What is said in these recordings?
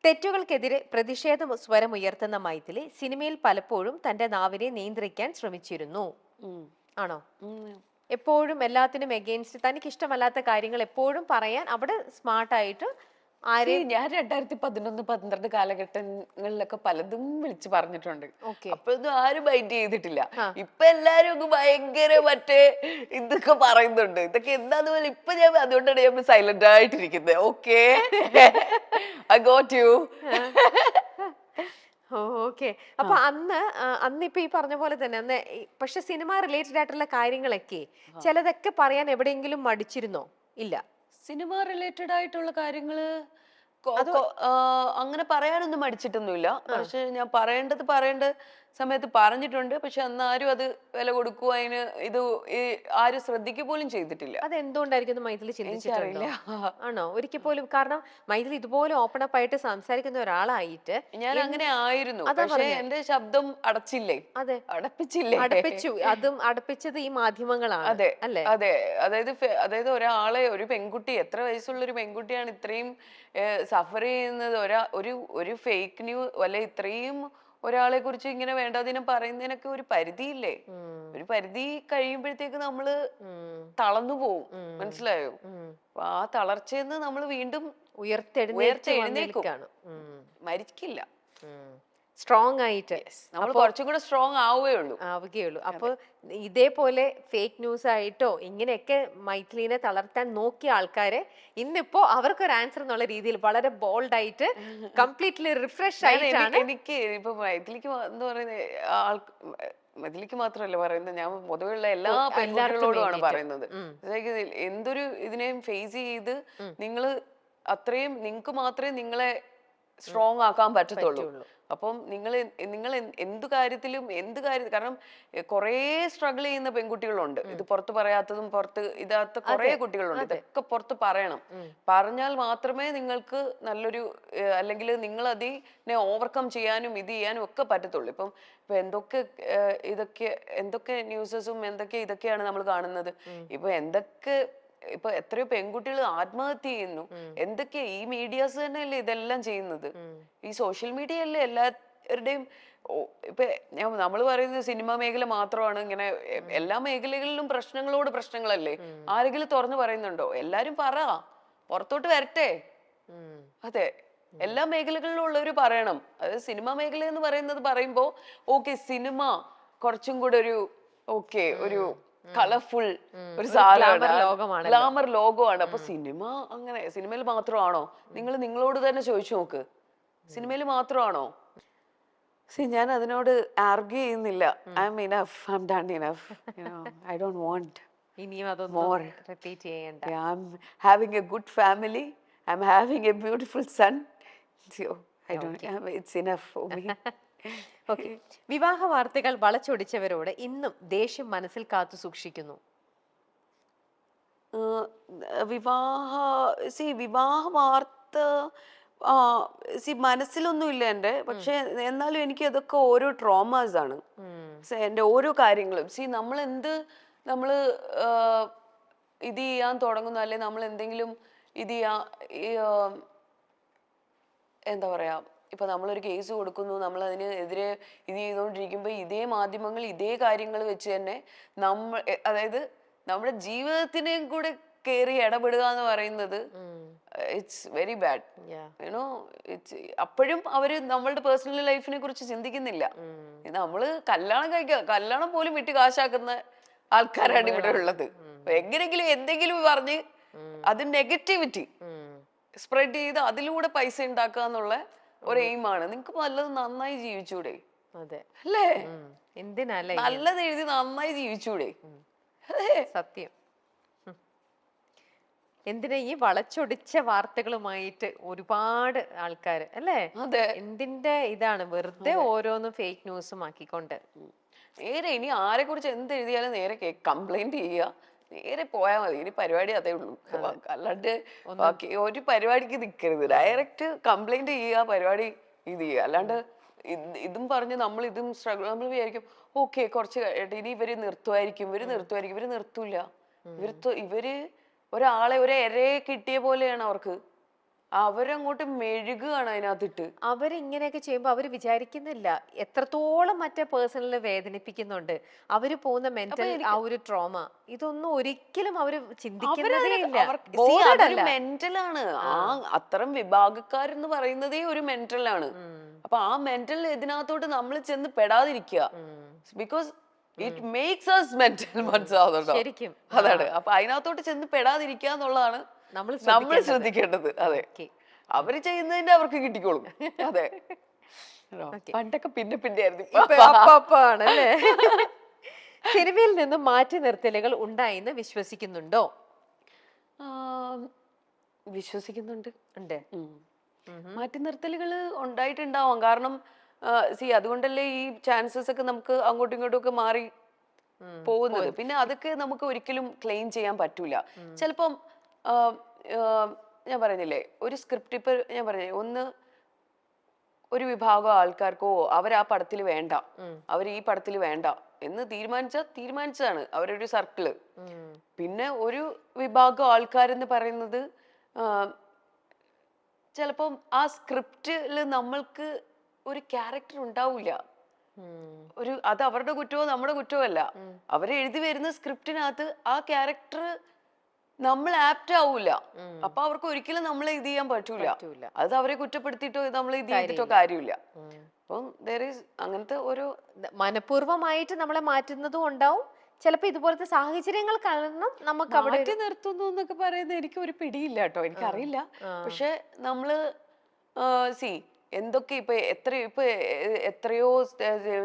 തെറ്റുകൾക്കെതിരെ പ്രതിഷേധ സ്വരമുയർത്തുന്ന മൈഥിലി സിനിമയിൽ പലപ്പോഴും തന്റെ നാവിനെ നിയന്ത്രിക്കാൻ ശ്രമിച്ചിരുന്നു. ഉം. ആണോ? ഉം. എപ്പോഴും എല്ലാത്തിനും എഗെയിൻസ്റ്റ് തനിക്ക് ഇഷ്ടമല്ലാത്ത കാര്യങ്ങൾ എപ്പോഴും പറയാൻ അവിടെ സ്മാർട്ടായിട്ട് ആരെയും. ഞാൻ 2011-12 കാലഘട്ടങ്ങളിലൊക്കെ പലതും വിളിച്ചു പറഞ്ഞിട്ടുണ്ട്. ഓക്കെ. അപ്പോഴൊന്നും ആരും മൈൻഡ് ചെയ്തിട്ടില്ല. ആ. ഇപ്പൊ എല്ലാരും അങ്ങ് ഭയങ്കര മറ്റേ ഇതൊക്കെ പറയുന്നുണ്ട്. ഇതൊക്കെ എന്താന്ന് പോലെ ഇപ്പൊ ഞാൻ അതുകൊണ്ടാണ് ഞാൻ സൈലന്റ് ആയിട്ടിരിക്കുന്നത്. Okay, I got you. Okay. അപ്പൊ അന്ന് ഇപ്പൊ ഈ പറഞ്ഞ പോലെ തന്നെ പക്ഷെ സിനിമ റിലേറ്റഡ് ആയിട്ടുള്ള കാര്യങ്ങളൊക്കെ ചിലതൊക്കെ പറയാൻ എവിടെയെങ്കിലും മടിച്ചിരുന്നോ? ഇല്ല. സിനിമ റിലേറ്റഡ് ആയിട്ടുള്ള കാര്യങ്ങള് അത് അങ്ങനെ പറയാനൊന്നും മടിച്ചിട്ടൊന്നുമില്ല. പക്ഷെ ഞാൻ പറയേണ്ട സമയത്ത് പറഞ്ഞിട്ടുണ്ട്. പക്ഷെ അന്ന് ആരും അത് വില കൊടുക്കുക അതിന് ഈ ആരും ശ്രദ്ധിക്കുക പോലും ചെയ്തിട്ടില്ല. അതെന്തുകൊണ്ടായിരിക്കും മൈഥിലി ചിന്തിച്ചിട്ടുണ്ടോ? എനിക്കറിയില്ല. ആണോ? ഒരിക്കൽ പോലും. കാരണം മൈഥിലി ഇതുപോലെ ഓപ്പൺ അപ്പ് ആയിട്ട് സംസാരിക്കുന്ന ഒരാളായിട്ട് ഞാൻ അങ്ങനെ ആയിരുന്നു. അതാ പക്ഷെ പറഞ്ഞേ. എന്റെ ശബ്ദം അടച്ചില്ലേ, അതെ, അടപ്പിച്ചില്ലേ? അടപ്പിച്ചു. അതും അടപ്പിച്ചത് ഈ മാധ്യമങ്ങളാണ്. അതെ, അല്ലേ? അതെ. അതായത് ഒരു പെൺകുട്ടി, എത്ര വയസ്സുള്ള ഒരു പെൺകുട്ടിയാണ് ഇത്രയും സഫർ ചെയ്യുന്നത്? ഒരു ഫേക്ക് ന്യൂസ് അല്ലെ, ഇത്രയും ഒരാളെ കുറിച്ച് ഇങ്ങനെ വേണ്ടാതിനം പറയുന്നതിനൊക്കെ ഒരു പരിധിയില്ലേ? ഒരു പരിധി കഴിയുമ്പോഴത്തേക്ക് നമ്മള് തളർന്നു പോവും. മനസ്സിലായോ? അപ്പൊ ആ തളർച്ചയെന്ന് നമ്മൾ വീണ്ടും ഉയർത്തെഴുന്നേൽക്കും. മരിക്കില്ല. സ്ട്രോങ് ആയിട്ട് നമ്മൾ കുറച്ചും കൂടെ സ്ട്രോങ് ആവുകയുള്ളൂ. അപ്പൊ ഇതേപോലെ ഫേക്ക് ന്യൂസ് ആയിട്ടോ ഇങ്ങനെയൊക്കെ മൈഥിലിനെ തളർത്താൻ നോക്കിയ ആൾക്കാരെ ഇന്നിപ്പോ അവർക്കൊരു ആൻസർ എന്നുള്ള രീതിയിൽ വളരെ ബോൾഡ് ആയിട്ട് കംപ്ലീറ്റ്ലി റിഫ്രഷ് ആയിട്ടാണ്. എനിക്ക് ഇപ്പൊ മൈഥിലിക്ക് എന്ന് പറയുന്ന മൈഥിലിക്ക് മാത്രമല്ല പറയുന്നത്, ഞാൻ പൊതുവെയുള്ള എല്ലാ പെൺകുട്ടികളോടുമാണ് പറയുന്നത്. എന്തൊരു ഇതിനെയും ഫേസ് ചെയ്ത് നിങ്ങള് അത്രയും നിങ്ങൾക്ക് മാത്രമേ നിങ്ങളെ സ്ട്രോങ് ആക്കാൻ പറ്റത്തുള്ളൂ. അപ്പം നിങ്ങൾ എന്ത് കാര്യത്തിലും കാരണം കുറേ സ്ട്രഗിൾ ചെയ്യുന്ന പെൺകുട്ടികളുണ്ട്. ഇത് പുറത്ത് പറയാത്തതും ഇതാത്ത കുറേ കുട്ടികളുണ്ട്. ഇതൊക്കെ പുറത്ത് പറയണം. പറഞ്ഞാൽ മാത്രമേ നിങ്ങൾക്ക് നല്ലൊരു അല്ലെങ്കിൽ നിങ്ങൾ അതിനെ ഓവർകം ചെയ്യാനും ഇത് ചെയ്യാനും ഒക്കെ പറ്റത്തുള്ളൂ. ഇപ്പൊ എന്തൊക്കെ ന്യൂസസും ഇതൊക്കെയാണ് നമ്മൾ കാണുന്നത്. ഇപ്പൊ എത്രയോ പെൺകുട്ടികൾ ആത്മഹത്യ ചെയ്യുന്നു. എന്തൊക്കെയാ ഈ മീഡിയാസ് തന്നെയല്ലേ ഇതെല്ലാം ചെയ്യുന്നത്? ഈ സോഷ്യൽ മീഡിയ അല്ലേ എല്ലാവരുടെയും. ഇപ്പൊ നമ്മൾ പറയുന്നത് സിനിമ മേഖല മാത്രമാണ് ഇങ്ങനെ. എല്ലാ മേഖലകളിലും പ്രശ്നങ്ങളല്ലേ? ആരെങ്കിലും തുറന്നു പറയുന്നുണ്ടോ? എല്ലാരും പുറത്തോട്ട് വരട്ടെ. അതെ, എല്ലാ മേഖലകളിലും ഉള്ളവര് പറയണം. അതായത് സിനിമ മേഖല എന്ന് പറയുമ്പോ ഓക്കെ, സിനിമ കുറച്ചും കൂടെ ഒരു കളർഫുൾ ഒരു സാധനമാണ്, ഗ്ലാമർ ലോകമാണ്. അപ്പൊ സിനിമയിൽ മാത്രമാണോ? നിങ്ങളോട് തന്നെ ചോദിച്ചു നോക്ക്, സിനിമയിൽ മാത്രമാണോ? ഞാൻ അതിനോട് ആർഗ്യൂ ചെയ്യുന്നില്ല. I M enough, I M done enough. I don't want more. Repeat ചെയ്യണ്ട. I'm having a good family. I'm having a beautiful son. So it's enough for me. Okay. വിവാഹ വാർത്തകൾ വളച്ചൊടിച്ചവരോട് ഇന്നും ദേഷ്യം മനസ്സിൽ കാത്തു സൂക്ഷിക്കുന്നു. വിവാഹ വാർത്ത മനസ്സിലൊന്നും ഇല്ല എൻ്റെ. പക്ഷെ എന്നാലും എനിക്ക് അതൊക്കെ ഓരോ ട്രോമാസ് ആണ്. എൻ്റെ ഓരോ കാര്യങ്ങളും നമ്മള് ഇത് ചെയ്യാൻ തുടങ്ങുന്നു, അല്ലെ നമ്മൾ എന്തെങ്കിലും ഇത് എന്താ പറയാ, ഇപ്പൊ നമ്മളൊരു കേസ് കൊടുക്കുന്നു, നമ്മൾ അതിനെതിരെ ഇത് ചെയ്തുകൊണ്ടിരിക്കുമ്പോ ഇതേ മാധ്യമങ്ങൾ ഇതേ കാര്യങ്ങൾ വെച്ച് തന്നെ അതായത് നമ്മുടെ ജീവിതത്തിനെയും കൂടെ കയറി ഇടപെടുക എന്ന് പറയുന്നത് ഇറ്റ്സ് വെരി ബാഡ്. യുനോ, അപ്പോഴും അവര് നമ്മളുടെ പേഴ്സണൽ ലൈഫിനെ കുറിച്ച് ചിന്തിക്കുന്നില്ല. നമ്മള് കല്യാണം പോലും വിട്ട് കാശാക്കുന്ന ആൾക്കാരാണ് ഇവിടെ ഉള്ളത്. എങ്ങനെങ്കിലും എന്തെങ്കിലും പറഞ്ഞ് അത് നെഗറ്റിവിറ്റി സ്പ്രെഡ് ചെയ്ത് അതിലൂടെ പൈസ ഉണ്ടാക്കുക എന്നുള്ള ഒരു എയിമാണ്. നിങ്ങക്ക് നല്ലത് നന്നായി ജീവിച്ചൂടെ? അല്ലേ? നല്ലത് എഴുതി നന്നായി ജീവിച്ചൂടെ? സത്യം. എന്തിനാ ഈ വളച്ചൊടിച്ച വാർത്തകളുമായിട്ട് ഒരുപാട് ആൾക്കാര്, അല്ലേ? എന്തിന്റെ ഇതാണ് വെറുതെ ഓരോന്ന് ഫേക്ക് ന്യൂസും ആക്കിക്കൊണ്ട്. നേരെ ഇനി ആരെ കുറിച്ച് എന്ത് എഴുതിയാലും നേരെ കംപ്ലൈന്റ് ചെയ്യുക, നേരെ പോയാൽ മതി. ഇനി പരിപാടി അതേ ഉള്ളൂ. അല്ലാണ്ട് ബാക്കി ഒരു പരിപാടിക്ക് നിൽക്കരുത്. ഡയറക്റ്റ് കംപ്ലൈന്റ് ചെയ്യുക, പരിപാടി ഇത് ചെയ്യുക. അല്ലാണ്ട് ഇതും പറഞ്ഞ് ഇതും സ്ട്രഗിൾ. നമ്മൾ വിചാരിക്കും ഓക്കെ കുറച്ച് കഴിയട്ടെ, ഇനി ഇവര് നിർത്തുമായിരിക്കും. ഇവര് നിർത്തൂല. ഇവര് ഒരാളെ ഒരു ഇരയെ കിട്ടിയ പോലെയാണ് അവർക്ക്. അവരങ്ങോട്ട് മെഴുകുകയാണ് അതിനകത്തിട്ട്. അവരിങ്ങനെയൊക്കെ ചെയ്യുമ്പോ അവര് വിചാരിക്കുന്നില്ല എത്രത്തോളം മറ്റേ പേഴ്സണലിനെ വേദനിപ്പിക്കുന്നുണ്ട്. അവര് പോകുന്ന മെന്റൽ ആ ഒരു ട്രോമ ഇതൊന്നും ഒരിക്കലും അവര് ചിന്തിക്കുന്നതേ ഇല്ല. Bothered അതൊരു അല്ല. മെന്റലാണ്. അത്തരം വിഭാഗക്കാരെന്ന് പറയുന്നതേ ഒരു മെന്റലാണ്. അപ്പൊ ആ മെന്റൽ ഇതിനകത്തോട്ട് നമ്മൾ ചെന്ന് പെടാതിരിക്കുക. Because it makes us mental. മനസ്സിലാവുന്നുണ്ടോ? ശരിക്കും. അതാണ്. അപ്പൊ അതിനകത്തോട്ട് ചെന്ന് പെടാതിരിക്കുക എന്നുള്ളതാണ് നമ്മൾ നമ്മൾ ശ്രദ്ധിക്കേണ്ടത്. അതെ, അവര് ചെയ്യുന്നതിന്റെ അവർക്ക് കിട്ടിക്കോളും. അതെ, പണ്ടൊക്കെ പിന്നെ പിന്നെ ആയിരുന്നു. ആണല്ലേ? സിനിമയിൽ നിന്ന് മാറ്റി നിർത്തലുകൾ ഉണ്ടായിന്ന് വിശ്വസിക്കുന്നുണ്ടോ? വിശ്വസിക്കുന്നുണ്ട്. ഉണ്ട്. മാറ്റി നിർത്തലുകൾ ഉണ്ടായിട്ടുണ്ടാവാം. കാരണം അതുകൊണ്ടല്ലേ ഈ ചാൻസസ് ഒക്കെ നമുക്ക് അങ്ങോട്ടും ഇങ്ങോട്ടും ഒക്കെ മാറി പോകുന്നത്. പിന്നെ അതൊക്കെ നമുക്ക് ഒരിക്കലും ക്ലെയിം ചെയ്യാൻ പറ്റൂല. ചിലപ്പം ഞാൻ പറഞ്ഞില്ലേ, ഒരു സ്ക്രിപ്റ്റ് ഇപ്പൊ ഞാൻ പറഞ്ഞേ, ഒരു വിഭാഗം ആൾക്കാർക്കോ അവർ ആ പടത്തിൽ വേണ്ട, അവർ ഈ പടത്തിൽ വേണ്ട എന്ന് തീരുമാനിച്ചതാണ് അവരൊരു സർക്കിള്. പിന്നെ ഒരു വിഭാഗം ആൾക്കാരെന്ന് പറയുന്നത് ചിലപ്പം ആ സ്ക്രിപ്റ്റില് നമ്മൾക്ക് ഒരു ക്യാരക്ടർ ഉണ്ടാവില്ല. അത് അവരുടെ കുറ്റമോ നമ്മുടെ കുറ്റമോ അല്ല. അവര് എഴുതി വരുന്ന സ്ക്രിപ്റ്റിനകത്ത് ആ ക്യാരക്ടർ നമ്മൾ ആപ്റ്റ് ആവൂല. അപ്പൊ അവർക്ക് ഒരിക്കലും നമ്മളെ ഇത് ചെയ്യാൻ പറ്റൂല. അത് അവരെ കുറ്റപ്പെടുത്തിയിട്ടോ നമ്മൾ ഇത് ചെയ്തിട്ടോ കാര്യമില്ല. അപ്പം അങ്ങനത്തെ ഒരു മനഃപൂർവ്വമായിട്ട് നമ്മളെ മാറ്റുന്നതും ഉണ്ടാവും. ചിലപ്പോ ഇതുപോലത്തെ സാഹചര്യങ്ങൾ കാരണം നമുക്ക് അവിടെ മാറ്റി നിർത്തുന്നു എന്നൊക്കെ പറയുന്നത് എനിക്ക് ഒരു പിടിയില്ല കേട്ടോ, എനിക്കറിയില്ല. പക്ഷെ നമ്മള് എന്തൊക്കെ ഇപ്പൊ എത്രയോ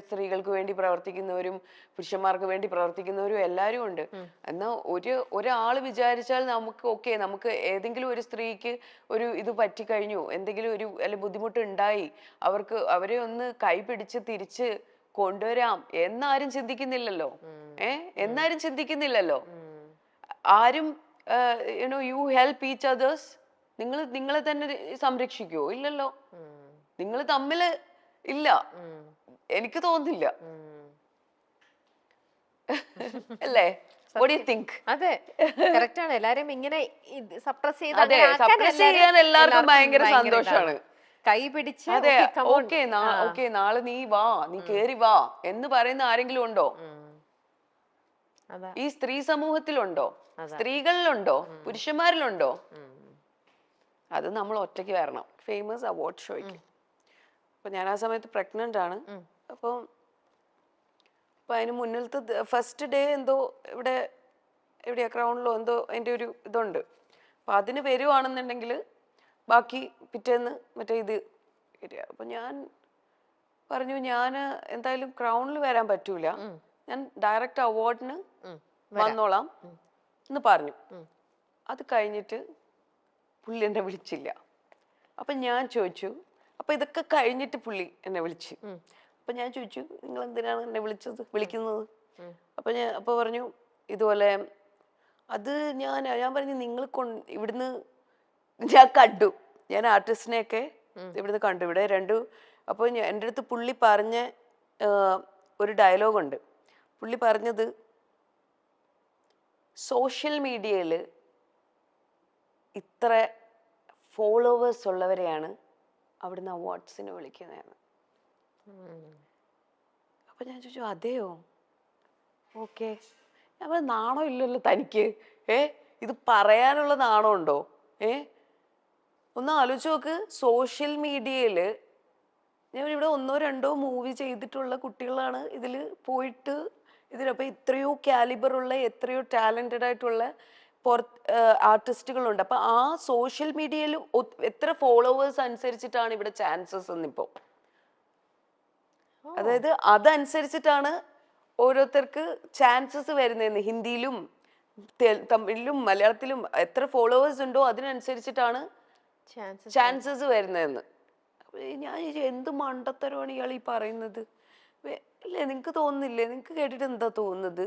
സ്ത്രീകൾക്ക് വേണ്ടി പ്രവർത്തിക്കുന്നവരും പുരുഷന്മാർക്ക് വേണ്ടി പ്രവർത്തിക്കുന്നവരും എല്ലാരും ഉണ്ട്. എന്നാ ഒരാള് വിചാരിച്ചാൽ നമുക്ക് ഏതെങ്കിലും ഒരു സ്ത്രീക്ക് ഒരു ഇത് പറ്റിക്കഴിഞ്ഞു, എന്തെങ്കിലും അല്ലെ ബുദ്ധിമുട്ട് ഉണ്ടായി, അവരെ ഒന്ന് കൈപിടിച്ച് തിരിച്ച് കൊണ്ടുവരാം എന്നാരും ചിന്തിക്കുന്നില്ലല്ലോ. എന്നാരും ചിന്തിക്കുന്നില്ലല്ലോ. ആരും യു ഹെൽപ്പ് ഈച്ച് അതേഴ്സ്. നിങ്ങളെ തന്നെ സംരക്ഷിക്കുവോ? ഇല്ലല്ലോ. നിങ്ങൾ തമ്മില് ഇല്ല, എനിക്ക് തോന്നുന്നില്ല. അല്ലേ? What do you think? അതെ, കറക്റ്റ് ആണ്. എല്ലാരും ഇങ്ങനെ സപ്രസ് ചെയ്യാൻ എല്ലാവർക്കും ഭയങ്കര സന്തോഷാണ്. കൈ പിടിച്ച് അതെ, ഓക്കെ നാളെ നീ വാ, നീ കേറി വാ എന്ന് പറയുന്ന ആരെങ്കിലും ഉണ്ടോ? ഈ സ്ത്രീ സമൂഹത്തിലുണ്ടോ? സ്ത്രീകളിലുണ്ടോ? പുരുഷന്മാരിലുണ്ടോ? അത് നമ്മൾ ഒറ്റയ്ക്ക് വരണം. ഫേമസ് അവാർഡ് ഷോയ്ക്ക് അപ്പൊ ഞാൻ ആ സമയത്ത് പ്രഗ്നന്റ് ആണ്. അപ്പൊ അതിന് മുന്നിലത്തെ ഫസ്റ്റ് ഡേ എന്തോ എവിടെയാ ക്രൗണിലോ എന്തോ അതിന്റെ ഒരു ഇതുണ്ട്. അപ്പൊ അതിന് വരുവാണെന്നുണ്ടെങ്കിൽ ബാക്കി പിറ്റേന്ന് മറ്റേ ഇത് വരിക. അപ്പൊ ഞാൻ പറഞ്ഞു, ഞാൻ എന്തായാലും ക്രൗണിൽ വരാൻ പറ്റൂല, ഞാൻ ഡയറക്റ്റ് അവാർഡിന് വന്നോളാം എന്ന് പറഞ്ഞു. അത് കഴിഞ്ഞിട്ട് പുള്ളി എന്നെ വിളിച്ചില്ല. അപ്പൊ ഞാൻ ചോദിച്ചു, അപ്പൊ ഇതൊക്കെ കഴിഞ്ഞിട്ട് പുള്ളി എന്നെ വിളിച്ചു. അപ്പൊ ഞാൻ ചോദിച്ചു, നിങ്ങൾ എന്തിനാണ് എന്നെ വിളിക്കുന്നത്? അപ്പൊ പറഞ്ഞു ഇതുപോലെ. അത് ഞാൻ പറഞ്ഞു, നിങ്ങൾ ഇവിടുന്ന് ഞാൻ കണ്ടു, ഞാൻ ആർട്ടിസ്റ്റിനെയൊക്കെ ഇവിടുന്ന് കണ്ടു, ഇവിടെ രണ്ടു. അപ്പോൾ എൻ്റെ അടുത്ത് പുള്ളി പറഞ്ഞ ഒരു ഡയലോഗുണ്ട്. പുള്ളി പറഞ്ഞത്, സോഷ്യൽ മീഡിയയിൽ ഇത്ര ഫോളോവേഴ്സ് ഉള്ളവരെയാണ് അവിടുന്ന് അവാർഡ്സിന് വിളിക്കുന്നതെന്ന്. അപ്പൊ ഞാൻ ചോദിച്ചു, അതെയോ? ഓക്കെ. ഞാൻ പറഞ്ഞു, നാണോ ഇല്ലല്ലോ തനിക്ക്? ഇത് പറയാനുള്ള നാണം ഉണ്ടോ? ഒന്ന് ആലോചിച്ച് നോക്ക്. സോഷ്യൽ മീഡിയയില് ഞാൻ ഇവിടെ 1-2 മൂവി ചെയ്തിട്ടുള്ള കുട്ടികളാണ് ഇതിൽ പോയിട്ട് അപ്പൊ ഇത്രയോ കാലിബർ ഉള്ള, എത്രയോ ടാലന്റഡ് ആയിട്ടുള്ള ആർട്ടിസ്റ്റുകളുണ്ട്. അപ്പൊ ആ സോഷ്യൽ മീഡിയയിൽ എത്ര ഫോളോവേഴ്സ് അനുസരിച്ചിട്ടാണ് ഇവിടെ ചാൻസസ് എന്നിപ്പോ. അതായത് അതനുസരിച്ചിട്ടാണ് ഓരോരുത്തർക്ക് ചാൻസസ് വരുന്നതെന്ന്. ഹിന്ദിയിലും തമിഴിലും മലയാളത്തിലും എത്ര ഫോളോവേഴ്സ് ഉണ്ടോ അതിനനുസരിച്ചിട്ടാണ് ചാൻസസ് വരുന്നതെന്ന്. ഞാൻ എന്ത് മണ്ടത്തരമാണ് ഇയാൾ ഈ പറയുന്നത്? അല്ലേ, നിങ്ങക്ക് തോന്നുന്നില്ലേ? നിങ്ങക്ക് കേട്ടിട്ട് എന്താ തോന്നുന്നത്?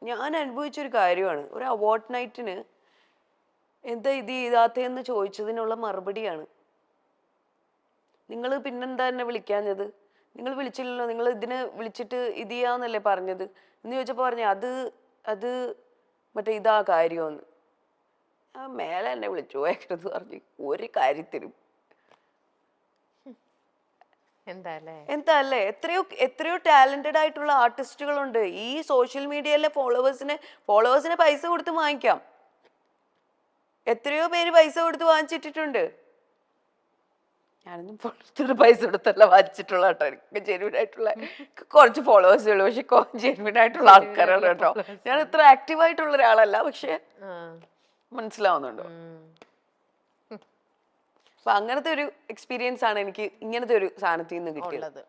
ഞാൻ അനുഭവിച്ചൊരു കാര്യമാണ്. ഒരു അവാർഡ് നൈറ്റിന് എന്താ ഇത് ചെയ്താത്തേന്ന് ചോദിച്ചതിനുള്ള മറുപടിയാണ്. നിങ്ങൾ പിന്നെന്താ എന്നെ വിളിക്കാഞ്ഞത്? നിങ്ങൾ വിളിച്ചില്ലല്ലോ, നിങ്ങൾ ഇതിന് വിളിച്ചിട്ട് ഇത് ചെയ്യാന്നല്ലേ പറഞ്ഞത് എന്ന് ചോദിച്ചപ്പോൾ പറഞ്ഞു, അത് മറ്റേ ഇതാ കാര്യമെന്ന്. മേലെ എന്നെ വിളിച്ചു പോയേക്കരുത് പറഞ്ഞു ഒരു കാര്യത്തിനും. എന്താ അല്ലേ, എത്രയോ ടാലന്റഡ് ആയിട്ടുള്ള ആർട്ടിസ്റ്റുകളുണ്ട്. ഈ സോഷ്യൽ മീഡിയയിലെ ഫോളോവേഴ്സിനെ പൈസ കൊടുത്ത് വാങ്ങിക്കാം. എത്രയോ പേര് പൈസ കൊടുത്ത് വാങ്ങിച്ചിട്ടിട്ടുണ്ട്. ഞാനൊന്നും പൈസ കൊടുത്തല്ല വാങ്ങിച്ചിട്ടുള്ള കേട്ടോ. എനിക്ക് ജെന്യൂൻ ആയിട്ടുള്ള കുറച്ച് ഫോളോവേഴ്സേ ഉള്ളൂ, പക്ഷെ ജെന്യൂൻ ആയിട്ടുള്ള ആൾക്കാരാണ് കേട്ടോ. ഞാൻ ഇത്ര ആക്റ്റീവ് ആയിട്ടുള്ള ഒരാളല്ല, പക്ഷെ മനസ്സിലാവുന്നുണ്ടോ? അപ്പൊ അങ്ങനത്തെ ഒരു എക്സ്പീരിയൻസ് ആണ് എനിക്ക് ഇങ്ങനത്തെ ഒരു സാധനത്തിൽ നിന്ന് കിട്ടിയത്.